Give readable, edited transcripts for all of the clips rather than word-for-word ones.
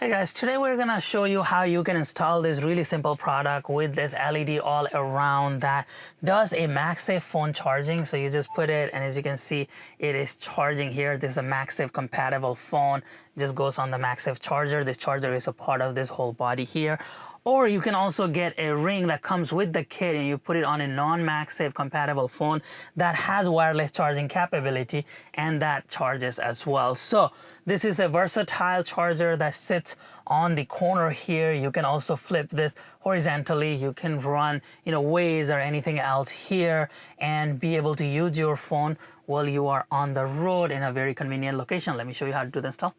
Hey guys, today we're gonna show you how you can install this really simple product with this LED all around that does a Magsafe phone charging. So you just put it, and as you can see, it is charging here. This is a Magsafe compatible phone. It just goes on the Magsafe charger. This charger is a part of this whole body here. Or you can also get a ring that comes with the kit and you put it on a non-Magsafe compatible phone that has wireless charging capability and that charges as well. So this is a versatile charger that sits on the corner here. You can also flip this horizontally. You can run, Waze or anything else here and be able to use your phone while you are on the road in a very convenient location. Let me show you how to do the install.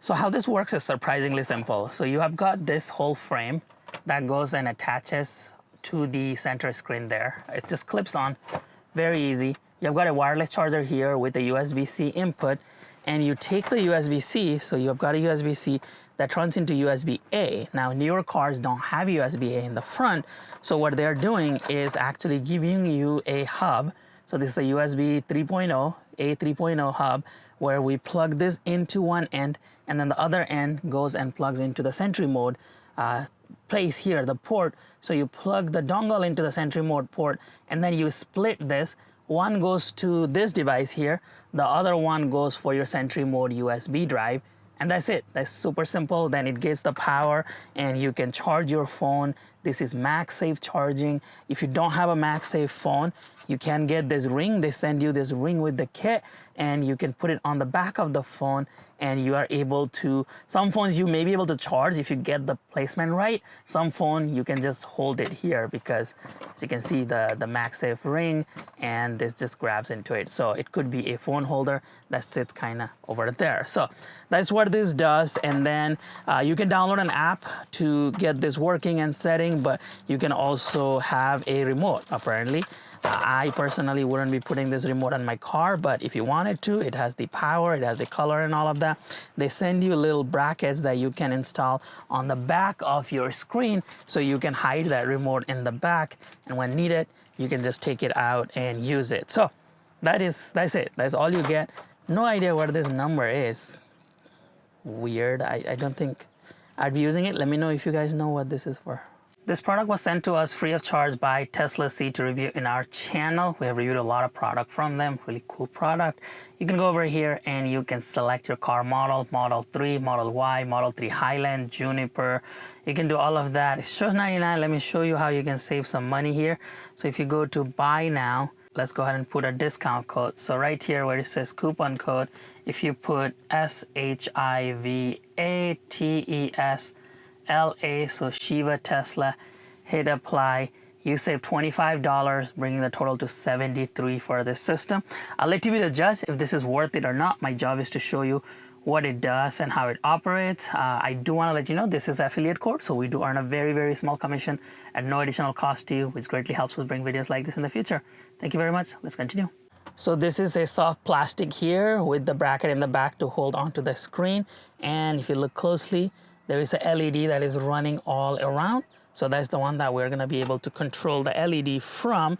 So how this works is surprisingly simple. So you have got this whole frame that goes and attaches to the center screen there. It just clips on, very easy. You've got a wireless charger here with a USB-C input, and you take the USB-C, so you've got a USB-C that runs into USB-A. Now newer cars don't have USB-A in the front, so what they're doing is actually giving you a hub. So this is a USB 3.0, A 3.0 hub, where we plug this into one end, and then the other end goes and plugs into the Sentry mode place here, the port. So you plug the dongle into the Sentry mode port, and then you split this. One goes to this device here, the other one goes for your Sentry mode USB drive, and that's it. That's super simple. Then it gets the power and you can charge your phone. This is Magsafe charging. If you don't have a Magsafe phone, you can get this ring. They send you this ring with the kit, and you can put it on the back of the phone, and you are able to, some phones you may be able to charge if you get the placement right. Some phone you can just hold it here because, as you can see, the Magsafe ring, and this just grabs into it. So it could be a phone holder that sits kind of over there. So that's what this does. And then you can download an app to get this working and setting, but you can also have a remote apparently. I personally wouldn't be putting this remote on my car, but if you wanted to, it has the power, it has the color and all of that. They send you little brackets that you can install on the back of your screen, so you can hide that remote in the back, and when needed, you can just take it out and use it. So that's it. That's all you get. No idea what this number is. Weird. I don't think I'd be using it. Let me know if you guys know what this is for. This product was sent to us free of charge by Tesla C to review in our channel. We have reviewed a lot of product from them, really cool product. You can go over here and you can select your car model, Model 3, Model Y, Model 3 Highland, Juniper. You can do all of that. It shows $99. Let me show you how you can save some money here. So if you go to buy now, let's go ahead and put a discount code. So right here where it says coupon code, if you put SHIVATES LA, so Shiva Tesla, hit apply, you save $25, bringing the total to $73 for this system. I'll let you be the judge if this is worth it or not. My job is to show you what it does and how it operates. I do want to let you know this is affiliate code, so we do earn a very, very small commission at no additional cost to you, which greatly helps us bring videos like this in the future. Thank you very much. Let's continue. So this is a soft plastic here with the bracket in the back to hold onto the screen, and if you look closely, there is a LED that is running all around. So that's the one that we're gonna be able to control the LED from.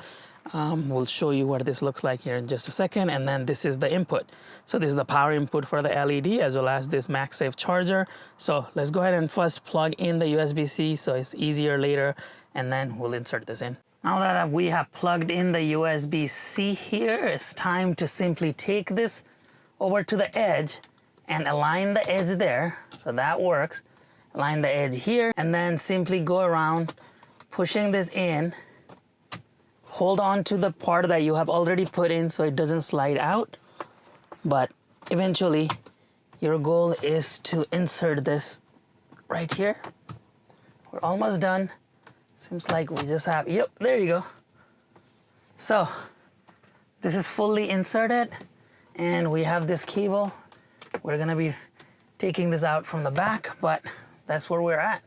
We'll show you what this looks like here in just a second. And then this is the input. So this is the power input for the LED as well as this Magsafe charger. So let's go ahead and first plug in the USB-C so it's easier later, and then we'll insert this in. Now that we have plugged in the USB-C here, it's time to simply take this over to the edge and align the edge there. So that works. Align the edge here, and then simply go around pushing this in. Hold on to the part that you have already put in so it doesn't slide out, but eventually your goal is to insert this right here. We're almost done. Seems like we just have, yep, there you go. So this is fully inserted, and we have this cable. We're gonna be taking this out from the back, but that's where we're at.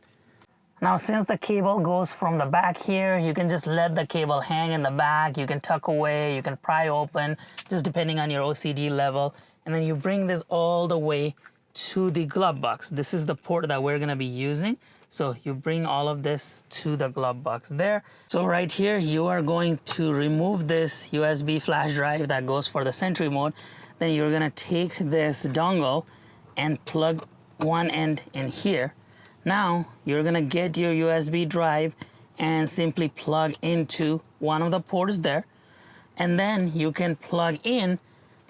Now, since the cable goes from the back here, you can just let the cable hang in the back. You can tuck away, you can pry open, just depending on your OCD level. And then you bring this all the way to the glove box. This is the port that we're gonna be using. So you bring all of this to the glove box there. So right here, you are going to remove this USB flash drive that goes for the Sentry mode. Then you're gonna take this dongle and plug one end in here. Now you're gonna get your USB drive and simply plug into one of the ports there, and then you can plug in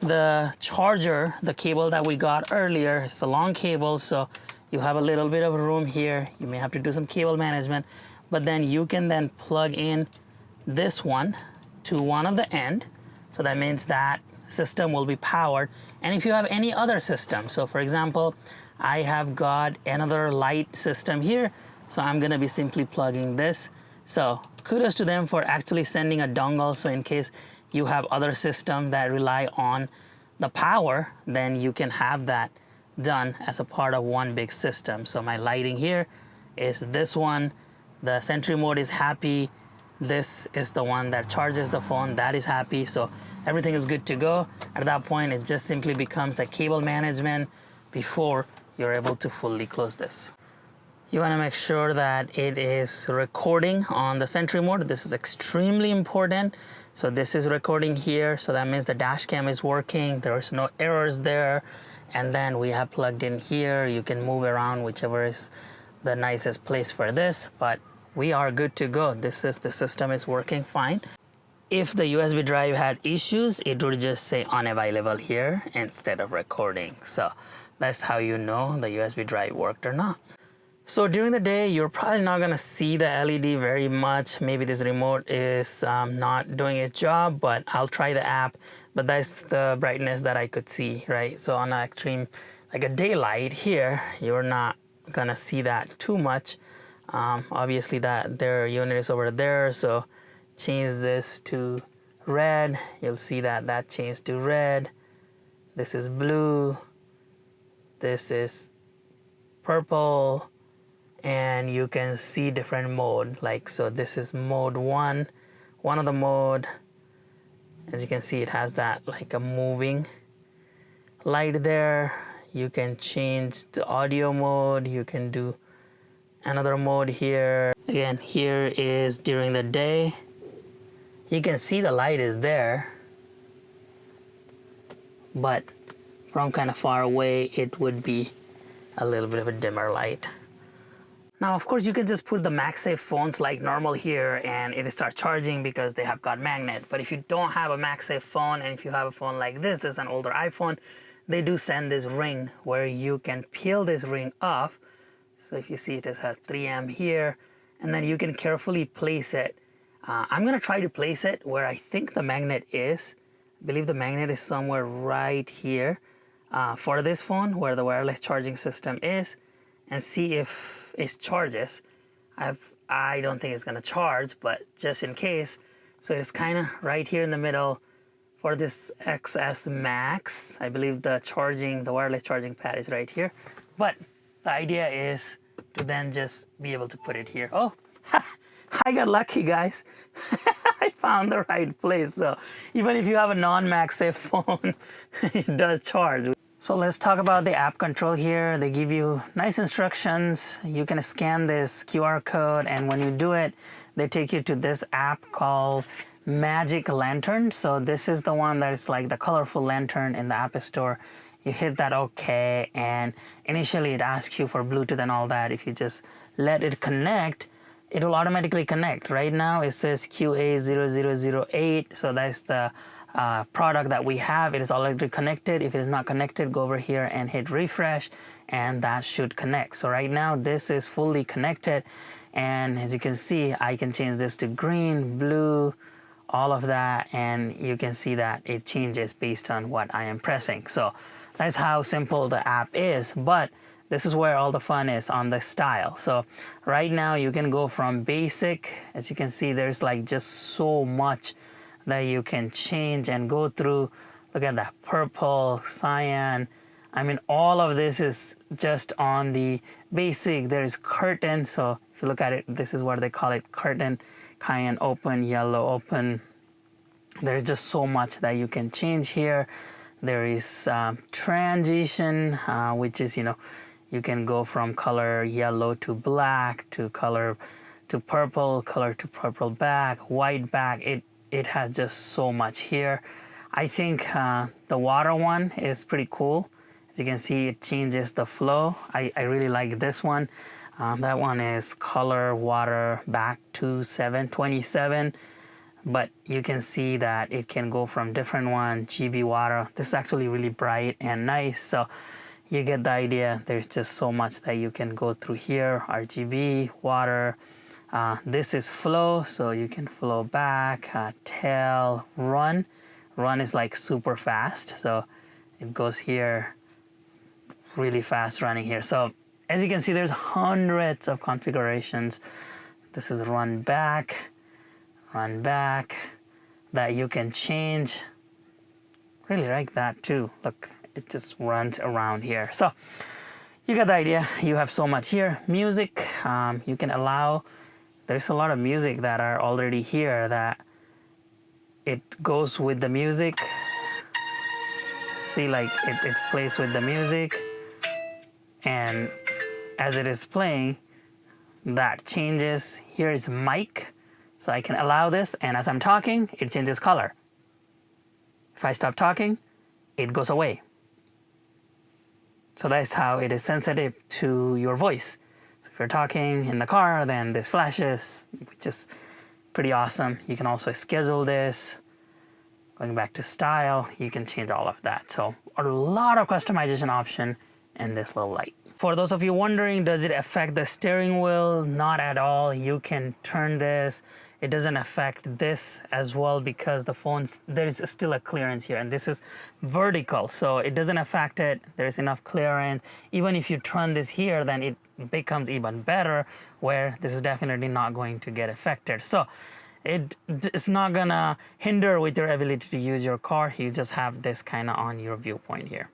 the charger, the cable that we got earlier. It's a long cable, so you have a little bit of room here. You may have to do some cable management, but then you can then plug in this one to one of the end. So that means that system will be powered. And if you have any other system, so for example, I have got another light system here, so I'm gonna be simply plugging this. So kudos to them for actually sending a dongle, so in case you have other systems that rely on the power, then you can have that done as a part of one big system. So my lighting here is this one, the Sentry mode is happy, this is the one that charges the phone, that is happy, so everything is good to go. At that point, it just simply becomes a cable management before you're able to fully close this. You want to make sure that it is recording on the Sentry mode. This is extremely important. So this is recording here, so that means the dash cam is working, there's no errors there. And then we have plugged in here. You can move around whichever is the nicest place for this, but we are good to go. The system is working fine. If the USB drive had issues, it would just say unavailable here instead of recording. So that's how you know the USB drive worked or not. So during the day, you're probably not gonna see the LED very much. Maybe this remote is not doing its job, but I'll try the app. But that's the brightness that I could see, right? So on an extreme, like a daylight here, you're not gonna see that too much. Obviously that their unit is over there, so change this to red. You'll see that that changed to red. This is blue. This is purple. And you can see different mode, like, so this is mode one of the mode. As you can see, it has that like a moving light there. You can change the audio mode. You can do another mode here. Again, here is during the day. You can see the light is there, but from kind of far away, it would be a little bit of a dimmer light. Now, of course, you can just put the Magsafe phones like normal here and it starts charging because they have got magnet. But if you don't have a Magsafe phone, and if you have a phone like this is an older iPhone, they do send this ring where you can peel this ring off. So if you see, it has 3M here, and then you can carefully place it. I'm gonna try to place it where I think the magnet is. I believe the magnet is somewhere right here for this phone where the wireless charging system is, and see if it charges. I don't think it's gonna charge, but just in case. So it's kind of right here in the middle for this XS Max. I believe the wireless charging pad is right here. But the idea is to then just be able to put it here. Oh, I got lucky, guys. I found the right place. So even if you have a non-Magsafe phone, it does charge. So let's talk about the app control here. They give you nice instructions. You can scan this QR code, and when you do it, they take you to this app called Magic Lantern. So this is the one that is like the colorful lantern in the App Store. You hit that OK, and initially it asks you for Bluetooth and all that. If you just let it connect, it will automatically connect. Right now it says QA0008, so that's the product that we have. It is already connected. If it is not connected, go over here and hit refresh, and that should connect. So right now this is fully connected, and as you can see, I can change this to green, blue, all of that, and you can see that it changes based on what I am pressing. So that's how simple the app is, but this is where all the fun is, on the style. So right now you can go from basic. As you can see, there's like just so much that you can change and go through. Look at that purple, cyan. I mean, all of this is just on the basic. There's curtain. So if you look at it, this is what they call it, curtain, cyan open, yellow open. There's just so much that you can change here. There is transition, which is, you can go from color yellow to black, to color to purple, color to purple back, white back. It has just so much here. I think the water one is pretty cool. As you can see, it changes the flow. I really like this one. That one is color water back to 727. But you can see that it can go from different one, GB water. This is actually really bright and nice. So you get the idea. There's just so much that you can go through here. RGB, water. This is flow, so you can flow back, tail, run. Run is like super fast. So it goes here, really fast running here. So as you can see, there's hundreds of configurations. This is run back, that you can change. Really like that too. Look, it just runs around here. So you got the idea. You have so much here. Music, you can allow, there's a lot of music that are already here that it goes with the music. See, like it plays with the music, and as it is playing, that changes. Here is mic. So I can allow this, and as I'm talking, it changes color. If I stop talking, it goes away. So that's how it is sensitive to your voice. So if you're talking in the car, then this flashes, which is pretty awesome. You can also schedule this. Going back to style, you can change all of that. So a lot of customization option in this little light. For those of you wondering, does it affect the steering wheel? Not at all. You can turn this. It doesn't affect this as well because the phone's, there is still a clearance here, and this is vertical, so it doesn't affect it. There's enough clearance. Even if you turn this here, then it becomes even better, where this is definitely not going to get affected. So it's not gonna hinder with your ability to use your car. You just have this kind of on your viewpoint here.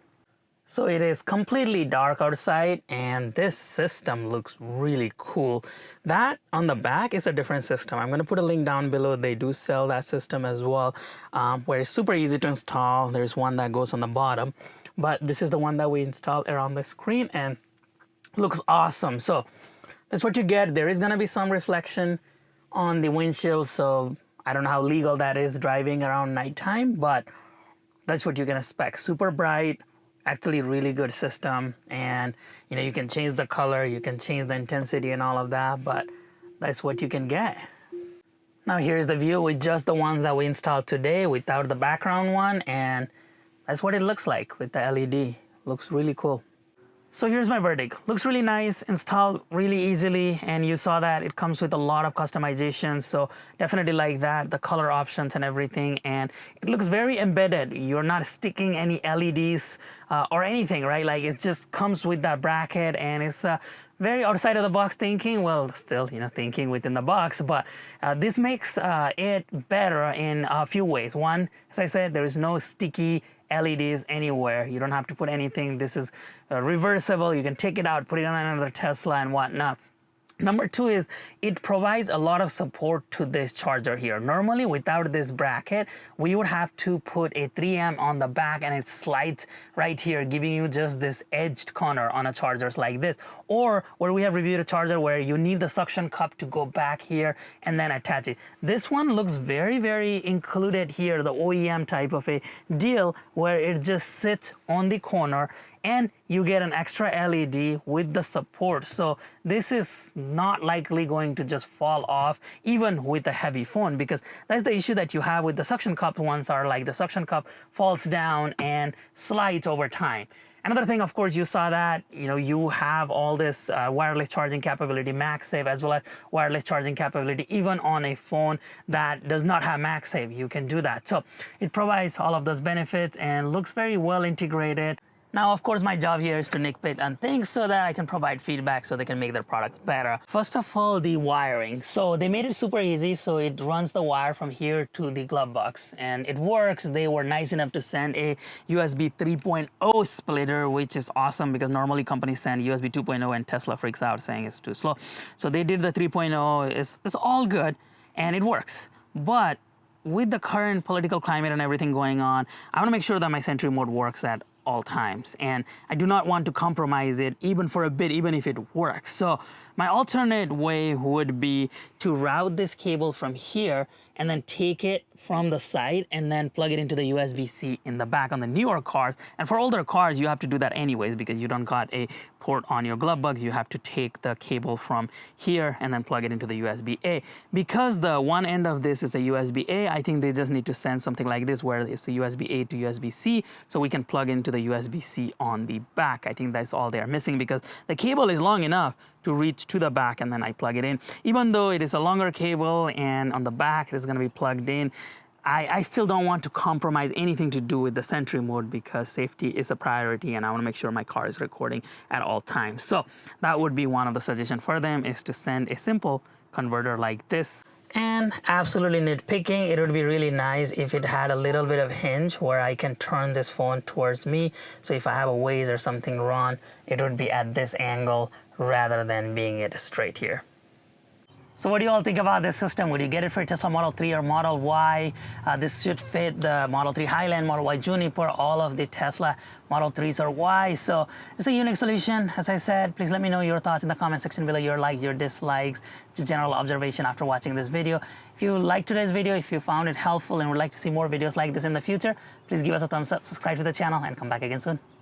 So it is completely dark outside, and this system looks really cool. That on the back is a different system. I'm going to put a link down below. They do sell that system as well, where it's super easy to install. There's one that goes on the bottom, but this is the one that we installed around the screen, and looks awesome. So that's what you get. There is going to be some reflection on the windshield, so I don't know how legal that is driving around nighttime, but that's what you're going to expect. Super bright. Actually really good system, and you know, you can change the color, you can change the intensity and all of that, but that's what you can get. Now here's the view with just the ones that we installed today without the background one, and that's what it looks like with the LED. Looks really cool. So here's my verdict. Looks really nice, installed really easily, and you saw that it comes with a lot of customization, so definitely like that, the color options and everything, and it looks very embedded. You're not sticking any LEDs or anything, right? Like it just comes with that bracket, and it's very outside of the box thinking. Well, still, you know, thinking within the box, but this makes it better in a few ways. One, as I said, there is no sticky LEDs anywhere. You don't have to put anything. This is reversible. You can take it out, put it on another Tesla and whatnot. Number two is it provides a lot of support to this charger here. Normally without this bracket, we would have to put a 3M on the back, and it slides right here, giving you just this edged corner on a charger like this. Or where we have reviewed a charger where you need the suction cup to go back here and then attach it. This one looks very, very included here, the OEM type of a deal, where it just sits on the corner and you get an extra LED with the support. So this is not likely going to just fall off even with a heavy phone, because that's the issue that you have with the suction cup ones, are like the suction cup falls down and slides over time. Another thing, of course, you saw that, you know, you have all this wireless charging capability, Magsafe, as well as wireless charging capability, even on a phone that does not have Magsafe, you can do that. So it provides all of those benefits and looks very well integrated. Now, of course, my job here is to nitpick on things so that I can provide feedback so they can make their products better. First of all, the wiring. So they made it super easy. So it runs the wire from here to the glove box, and it works. They were nice enough to send a USB 3.0 splitter, which is awesome because normally companies send USB 2.0 and Tesla freaks out saying it's too slow. So they did the 3.0. It's all good and it works. But with the current political climate and everything going on, I want to make sure that my Sentry mode works at all times. And I do not want to compromise it even for a bit, even if it works. So my alternate way would be to route this cable from here and then take it from the side and then plug it into the USB-C in the back on the newer cars. And for older cars, you have to do that anyways because you don't got a port on your glove box. You have to take the cable from here and then plug it into the USB-A. Because the one end of this is a USB-A, I think they just need to send something like this where it's a USB-A to USB-C so we can plug into the USB-C on the back. I think that's all they're missing because the cable is long enough to reach to the back and then I plug it in. Even though it is a longer cable and on the back it is going to be plugged in, I still don't want to compromise anything to do with the Sentry mode because safety is a priority and I want to make sure my car is recording at all times. So that would be one of the suggestions for them, is to send a simple converter like this. And absolutely nitpicking, it would be really nice if it had a little bit of hinge where I can turn this phone towards me. So if I have a Waze or something wrong, it would be at this angle rather than being it straight here. So what do you all think about this system? Would you get it for Tesla Model 3 or Model Y? This should fit the Model 3 Highland, Model Y Juniper, all of the Tesla Model 3s or Y. So it's a unique solution. As I said, please let me know your thoughts in the comment section below, your likes, your dislikes, just general observation after watching this video. If you liked today's video, if you found it helpful and would like to see more videos like this in the future, please give us a thumbs up, subscribe to the channel, and come back again soon.